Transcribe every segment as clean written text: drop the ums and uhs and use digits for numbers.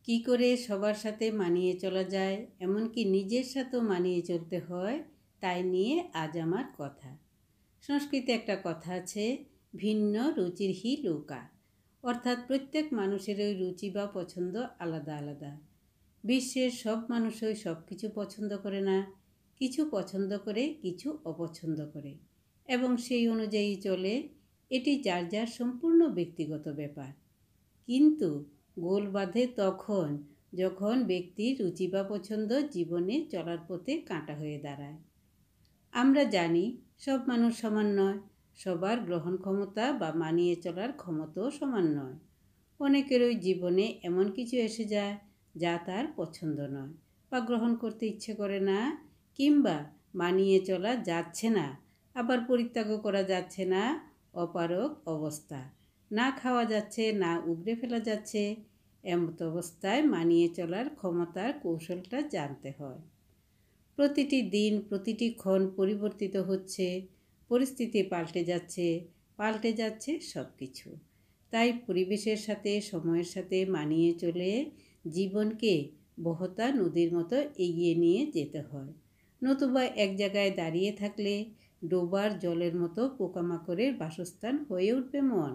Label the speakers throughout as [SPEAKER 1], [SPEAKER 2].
[SPEAKER 1] কি করে সবার সাথে মানিয়ে চলা যায়, এমনকি নিজের সাথেও মানিয়ে চলতে হয়, তাই নিয়ে আজ আমার কথা। সংস্কৃতে একটা কথা আছে, ভিন্ন রুচির হি লোকা, অর্থাৎ প্রত্যেক মানুষেরই রুচি বা পছন্দ আলাদা আলাদা। বিশ্বের সব মানুষই সব কিছু পছন্দ করে না, কিছু পছন্দ করে, কিছু অপছন্দ করে এবং সেই অনুযায়ী চলে। এটি যার যার সম্পূর্ণ ব্যক্তিগত ব্যাপার। কিন্তু গোল বাঁধে তখন যখন ব্যক্তির রুচি বা পছন্দ জীবনে চলার পথে কাঁটা হয়ে দাঁড়ায়। আমরা জানি সব মানুষ সমান নয়, সবার গ্রহণ ক্ষমতা বা মানিয়ে চলার ক্ষমতাও সমান নয়। অনেকেরই জীবনে এমন কিছু এসে যায় যা তার পছন্দ নয় বা গ্রহণ করতে ইচ্ছে করে না, কিংবা মানিয়ে চলা যাচ্ছে না, আবার পরিত্যাগও করা যাচ্ছে না। অপারগ অবস্থা, না খাওয়া যাচ্ছে, না উগড়ে ফেলা যাচ্ছে। এমত অবস্থায় মানিয়ে চলার ক্ষমতার কৌশলটা জানতে হয়। প্রতিটি দিন, প্রতিটি ক্ষণ পরিবর্তিত হচ্ছে, পরিস্থিতি পাল্টে যাচ্ছে সব কিছু। তাই পরিবেশের সাথে, সময়ের সাথে মানিয়ে চলে জীবনকে বহতা নদীর মতো এগিয়ে নিয়ে যেতে হয়। নতুবা এক জায়গায় দাঁড়িয়ে থাকলে ডোবার জলের মতো পোকামাকড়ের বাসস্থান হয়ে উঠবে মন।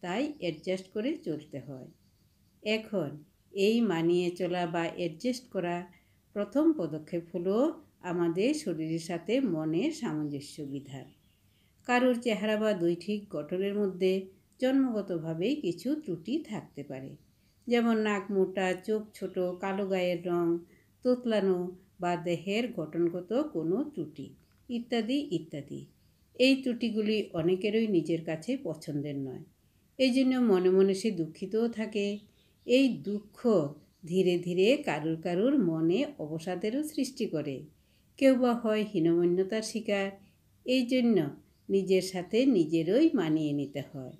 [SPEAKER 1] তাই অ্যাডজাস্ট করে চলতে হয়। এখন এই মানিয়ে চলা বা অ্যাডজাস্ট করা প্রথম পদক্ষেপ হলো আমাদের শরীরের সাথে মনের সামঞ্জস্য বিধান। কারোর চেহারা বা দৈহিক গঠনের মধ্যে জন্মগতভাবেই কিছু ত্রুটি থাকতে পারে, যেমন নাক মোটা, চোখ ছোট, কালো গায়ের রং, তোতলানো বা দেহের গঠনগত কোনো ত্রুটি ইত্যাদি ইত্যাদি। এই ত্রুটিগুলি অনেকেরই নিজের কাছে পছন্দের নয়, এই জন্য মনে মনে সে দুঃখিতও থাকে। এই দুঃখ ধীরে ধীরে কারুর মনে অবসাদেরও সৃষ্টি করে। কেউ বা হয় হীনমন্যতার শিকার। এই জন্য নিজের সাথে নিজেরই মানিয়ে নিতে হয়।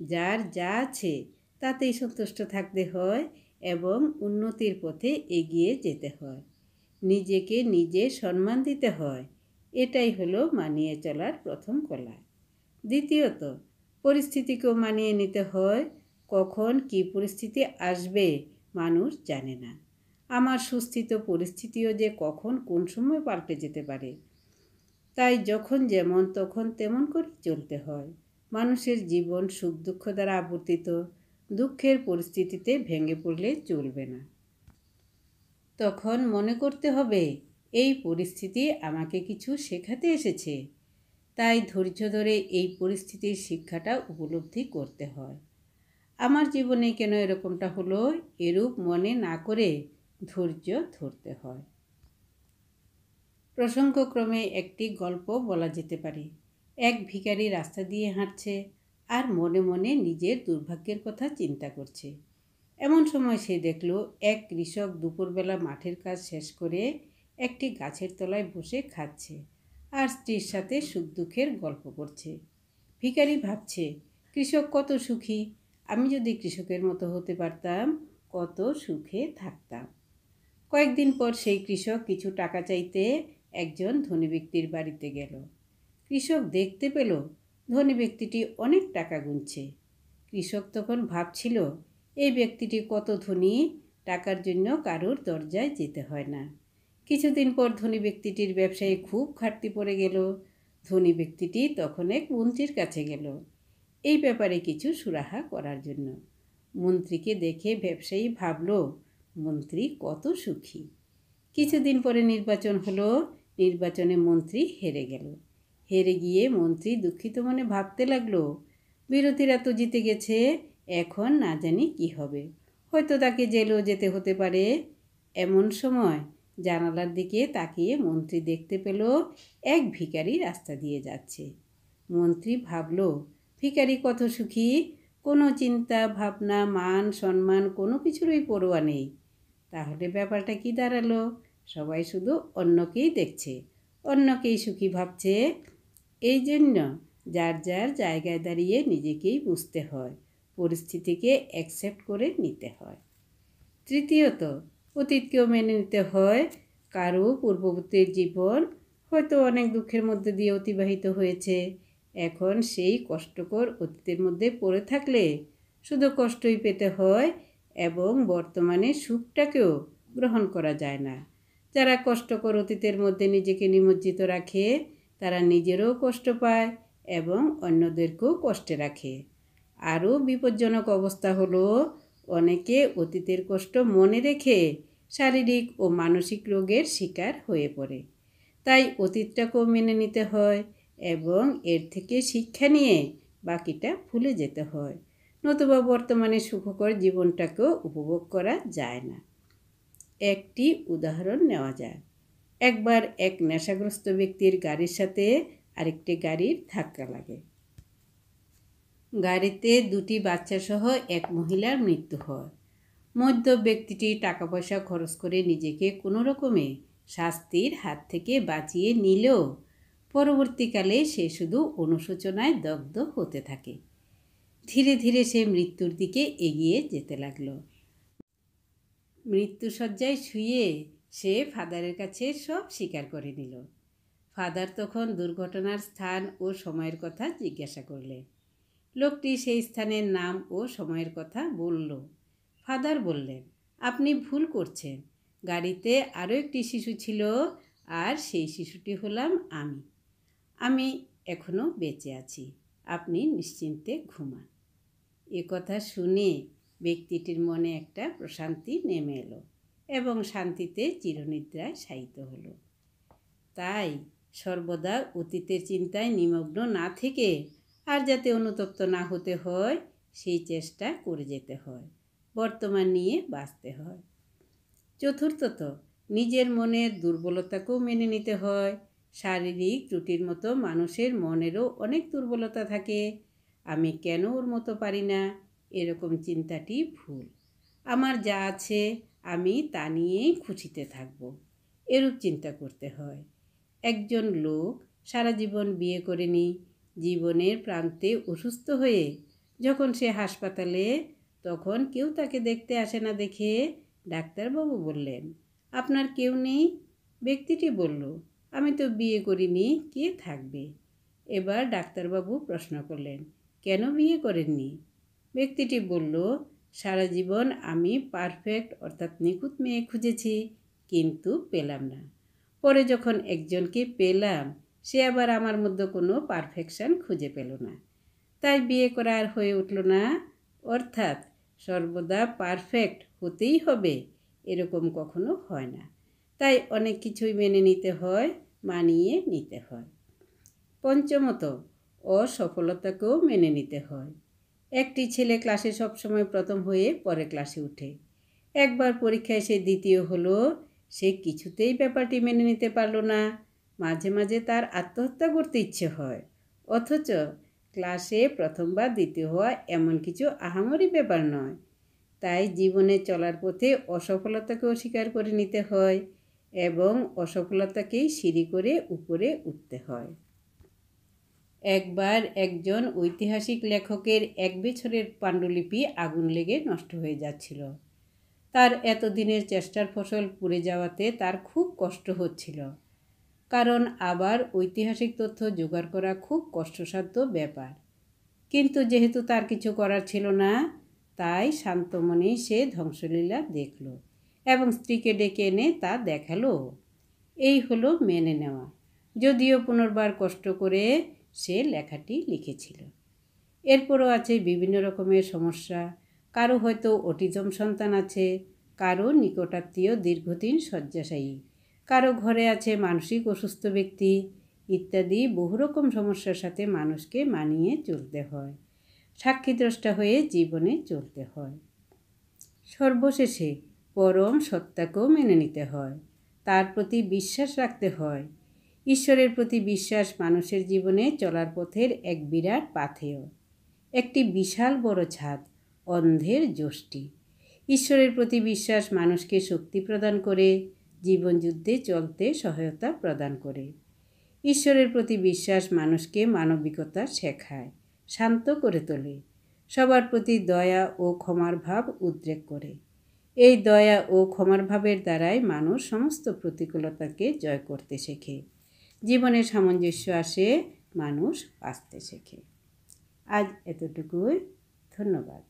[SPEAKER 1] যার যা আছে তাতেই সন্তুষ্ট থাকতে হয় এবং উন্নতির পথে এগিয়ে যেতে হয়। নিজেকে নিজে সম্মান দিতে হয়। এটাই হলো মানিয়ে চলার প্রথম কলা। দ্বিতীয়ত, পরিস্থিতিকেও মানিয়ে নিতে হয়। কখন কী পরিস্থিতি আসবে মানুষ জানে না। আমার সুস্থিত পরিস্থিতিও যে কখন কোন সময় পাল্টে যেতে পারে। তাই যখন যেমন তখন তেমন করে চলতে হয়। মানুষের জীবন সুখ দুঃখ দ্বারা আবর্তিত। দুঃখের পরিস্থিতিতে ভেঙে পড়লে চলবে না। তখন মনে করতে হবে এই পরিস্থিতি আমাকে কিছু শেখাতে এসেছে। তাই ধৈর্য ধরে এই পরিস্থিতির শিক্ষাটা উপলব্ধি করতে হয়। আমার জীবনে কেন এরকমটা হলো, এরূপ মনে না করে ধৈর্য ধরতে হয়। প্রসঙ্গক্রমে একটি গল্প বলা যেতে পারে। এক ভিখারি রাস্তা দিয়ে হাঁটছে আর মনে মনে নিজের দুর্ভাগ্যের কথা চিন্তা করছে। এমন সময় সে দেখল এক কৃষক দুপুরবেলা মাঠের কাজ শেষ করে একটি গাছের তলায় বসে খাচ্ছে আর স্ত্রীর সাথে সুখ দুঃখের গল্প করছে। ভিখারি ভাবছে, কৃষক কত সুখী, আমি যদি কৃষকের মতো হতে পারতাম কত সুখে থাকতাম। কয়েকদিন পর সেই কৃষক কিছু টাকা চাইতে একজন ধনী ব্যক্তির বাড়িতে গেল। কৃষক দেখতে পেল ধনী ব্যক্তিটি অনেক টাকা গুনছে। কৃষক তখন ভাবছিল, এই ব্যক্তিটি কত ধনী, টাকার জন্য কারোর দরজায় যেতে হয় না। কিছুদিন পর ধনী ব্যক্তিটির ব্যবসায় খুব ঘাটতি পড়ে গেল। ধনী ব্যক্তিটি তখন এক মন্ত্রীর কাছে গেল এই ব্যাপারে কিছু সুরাহা করার জন্য। মন্ত্রীকে দেখে ব্যবসায়ী ভাবল, মন্ত্রী কত সুখী। কিছুদিন পরে নির্বাচন হলো। নির্বাচনে মন্ত্রী হেরে গেল। হেরে গিয়ে মন্ত্রী দুঃখিত মনে ভাবতে লাগলো, বিরোধীরা তো জিতে গেছে, এখন না জানি কি হবে, হয়তো তাকে জেলেও যেতে হতে পারে। এমন সময় জানালার দিকে তাকিয়ে মন্ত্রী দেখতে পেল এক ভিখারি রাস্তা দিয়ে যাচ্ছে। মন্ত্রী ভাবল, ভিখারি কত সুখী, কোনো চিন্তা ভাবনা, মান সম্মান কোনো কিছুরই পরোয়া নেই। তাহলে ব্যাপারটা কি দাঁড়ালো? সবাই শুধু অন্যকেই দেখছে, অন্যকেই সুখী ভাবছে। এই জন্য যার যার জায়গায় দাঁড়িয়ে নিজেকেই বুঝতে হয়, পরিস্থিতিকে অ্যাকসেপ্ট করে নিতে হয়। তৃতীয়ত, অতীতকেও মেনে নিতে হয়। কারো পূর্ববর্তীর জীবন হয়তো অনেক দুঃখের মধ্যে দিয়ে অতিবাহিত হয়েছে। এখন সেই কষ্টকর অতীতের মধ্যে পড়ে থাকলে শুধু কষ্টই পেতে হয়, এবং বর্তমানে সুখটাকেও গ্রহণ করা যায় না। যারা কষ্টকর অতীতের মধ্যে নিজেকে নিমজ্জিত রাখে তারা নিজেরও কষ্ট পায় এবং অন্যদেরকেও কষ্টে রাখে। আরও বিপজ্জনক অবস্থা হলো অনেকে অতীতের কষ্ট মনে রেখে শারীরিক ও মানসিক রোগের শিকার হয়ে পড়ে। তাই অতীতটাকেও মেনে নিতে হয় এবং এর থেকে শিক্ষা নিয়ে বাকিটা ভুলে যেতে হয়, নতুবা বর্তমানে সুখকর জীবনটাকেও উপভোগ করা যায় না। একটি উদাহরণ নেওয়া যায়। একবার এক নেশাগ্রস্ত ব্যক্তির গাড়ির সাথে আরেকটি গাড়ির ধাক্কা লাগে। গাড়িতে দুটি বাচ্চা সহ এক মহিলার মৃত্যু হয়। মধ্য ব্যক্তিটি টাকা পয়সা খরচ করে নিজেকে কোনো রকমে শাস্তির হাত থেকে বাঁচিয়ে নিলেও পরবর্তীকালে সে শুধু অনুশোচনায় দগ্ধ হতে থাকে। ধীরে ধীরে সে মৃত্যুর দিকে এগিয়ে যেতে লাগলো। মৃত্যুশয্যায় শুয়ে সে ফাদারের কাছে সব স্বীকার করে নিল। ফাদার তখন দুর্ঘটনার স্থান ও সময়ের কথা জিজ্ঞাসা করলেন। লোকটি সেই স্থানের নাম ও সময়ের কথা বলল। ফাদার বললেন, আপনি ভুল করছেন, গাড়িতে আরও একটি শিশু ছিল আর সেই শিশুটি হলাম আমি এখনও বেঁচে আছি, আপনি নিশ্চিন্তে ঘুমান। এ কথা শুনে ব্যক্তিটির মনে একটা প্রশান্তি নেমে এলো এবং শান্তিতে চিরনিদ্রায় শায়িত হলো। তাই সর্বদা অতীতের চিন্তায় নিমগ্ন না থেকে আর যাতে অনুতপ্ত না হতে হয় সেই চেষ্টা করে যেতে হয়, বর্তমান নিয়ে বাঁচতে হয়। চতুর্থত, নিজের মনের দুর্বলতাকেও মেনে নিতে হয়। শারীরিক ত্রুটির মতো মানুষের মনেরও অনেক দুর্বলতা থাকে। আমি কেন ওর মতো পারি না, এরকম চিন্তাটি ভুল। আমার যা আছে আমি তা নিয়েই খুশিতে থাকব, এরূপ চিন্তা করতে হয়। একজন লোক সারা জীবন বিয়ে করেনি, জীবনের প্রান্তে অসুস্থ হয়ে যখন সে হাসপাতালে, তখন কেউ তাকে দেখতে আসে না দেখে ডাক্তারবাবু বললেন, আপনার কেউ নেই? ব্যক্তিটি বলল, আমি তো বিয়ে করিনি, কে থাকবে? এবার ডাক্তারবাবু প্রশ্ন করলেন, কেন বিয়ে করেননি? ব্যক্তিটি বলল, সারা জীবন আমি পারফেক্ট অর্থাৎ নিখুঁত মেয়ে খুঁজেছি, কিন্তু পেলাম না। পরে যখন একজনকে পেলাম সে আবার আমার মধ্যে কোনো পারফেকশন খুঁজে পেল না, তাই বিয়ে করা আর হয়ে উঠল না। অর্থাৎ সর্বদা পারফেক্ট হতেই হবে এরকম কখনো হয় না। তাই অনেক কিছুই মেনে নিতে হয়, মানিয়ে নিতে হয়। পঞ্চমত, অসফলতাকেও মেনে নিতে হয়। একটি ছেলে ক্লাসে সবসময় প্রথম হয়ে পরে ক্লাসে উঠে। একবার পরীক্ষায় সে দ্বিতীয় হলো, সে কিছুতেই ব্যাপারটি মেনে নিতে পারল না। মাঝে মাঝে তার আত্মহত্যা করতে ইচ্ছে হয়। অথচ ক্লাসে প্রথম বা দ্বিতীয় হওয়া এমন কিছু আহামরি ব্যাপার নয়। তাই জীবনে চলার পথে অসফলতাকেও স্বীকার করে নিতে হয় এবং অসফলতাকেই সিঁড়ি করে উপরে উঠতে হয়। একবার একজন ঐতিহাসিক লেখকের 1 বছরের পাণ্ডুলিপি আগুন লেগে নষ্ট হয়ে যাচ্ছিল। তার এতদিনের চেষ্টার ফসল পুড়ে যাওয়াতে তার খুব কষ্ট হচ্ছিল, কারণ আবার ঐতিহাসিক তথ্য জোগাড় করা খুব কষ্টসাধ্য ব্যাপার। কিন্তু যেহেতু তার কিছু করার ছিল না, তাই শান্ত মনেই সে ধ্বংসলীলা দেখল এবং স্ত্রীকে ডেকে এনে তা দেখালো। এই হলো মেনে নেওয়া, যদিও পুনর্বার কষ্ট করে সে লেখাটি লিখেছিল। এরপরও আছে বিভিন্ন রকমের সমস্যা। কারো হয়তো অটিজম সন্তান আছে, কারো নিকটাত্মীয় দীর্ঘদিন শয্যাশায়ী, কারো ঘরে আছে মানসিক অসুস্থ ব্যক্তি ইত্যাদি বহু রকম সমস্যার সাথে মানুষকে মানিয়ে চলতে হয়, সাক্ষীদ্রষ্টা হয়ে জীবনে চলতে হয়। সর্বশেষে পরম সত্তাকেও মেনে নিতে হয়, তার প্রতি বিশ্বাস রাখতে হয়। ঈশ্বরের প্রতি বিশ্বাস মানুষের জীবনে চলার পথের এক বিরাট পাথেয়, একটি বিশাল বড় ছাদ, অন্ধের যষ্টি। ঈশ্বরের প্রতি বিশ্বাস মানুষকে শক্তি প্রদান করে, জীবনযুদ্ধে চলতে সহায়তা প্রদান করে। ঈশ্বরের প্রতি বিশ্বাস মানুষকে মানবিকতা শেখায়, শান্ত করে তোলে, সবার প্রতি দয়া ও ক্ষমার ভাব উদ্রেক করে। এই দয়া ও ক্ষমার ভাবের দ্বারাই মানুষ সমস্ত প্রতিকূলতাকে জয় করতে শেখে, জীবনে সামঞ্জস্য আসে, মানুষ বাঁচতে শেখে। আজ এতটুকুই, ধন্যবাদ।